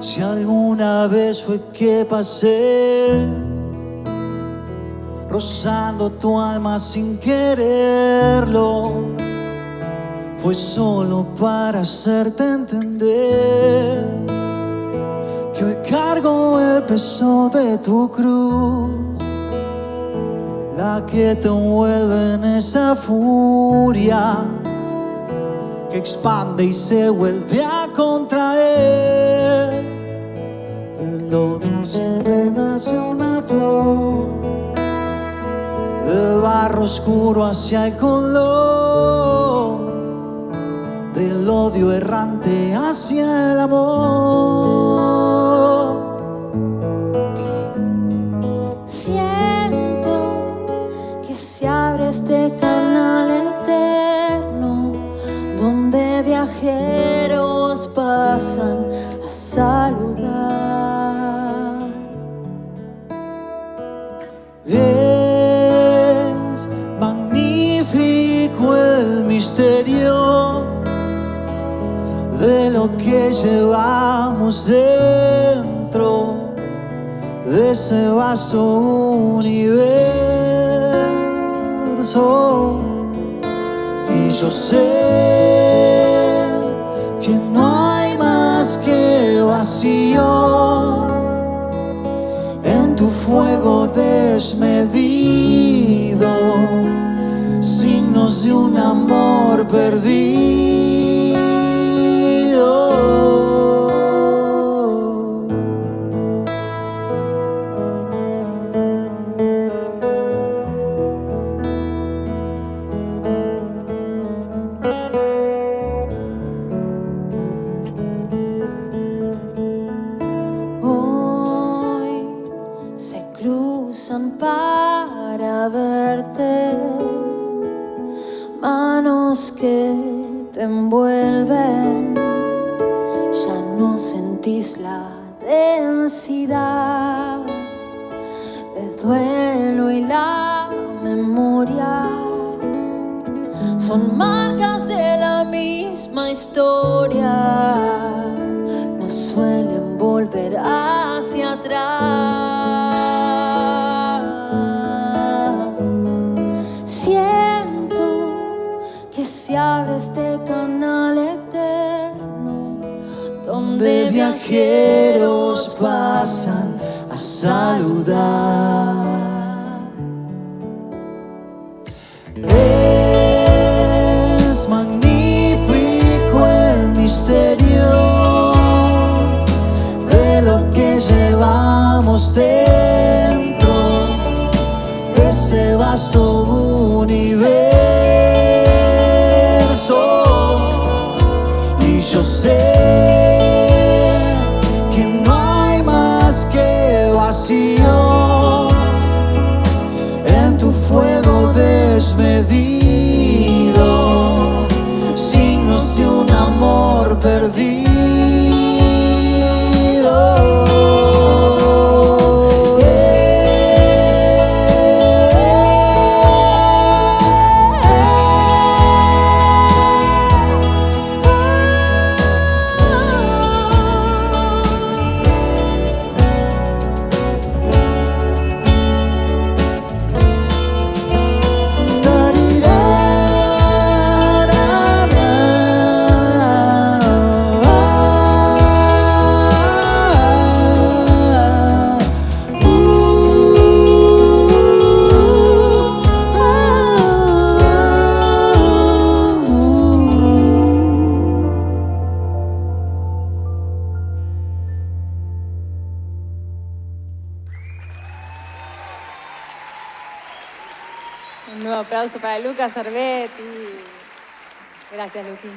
Si alguna vez fue que pasé rozando tu alma sin quererlo, fue solo para hacerte entender que hoy cargo el peso de tu cruz, la que te envuelve en esa furia que expande y se vuelve a contraer. Del lodo siempre nace una flor, del barro oscuro hacia el color, del odio errante hacia el amor. Siento que se abre este canal eterno donde viajeros pasan a saludar. Es magnífico el misterio de lo que llevamos dentro de ese vasto universo. Y yo sé que no hay más que vacío en tu fuego desmedido, signos de un amor perdido. Cruzan para verte, manos que te envuelven, ya no sentís la densidad, el duelo y la memoria son marcas de la misma historia, no suelen volver hacia atrás. Siento que se abre este canal eterno donde viajeros pasan a saludar. Es magnífico el misterio de lo que llevamos dentro de ese vasto universo. Y yo sé que no hay más que vacío en tu fuego desmedido, signos de un amor perdido. Un nuevo aplauso para Lucas Cervetti. Gracias, Luquín.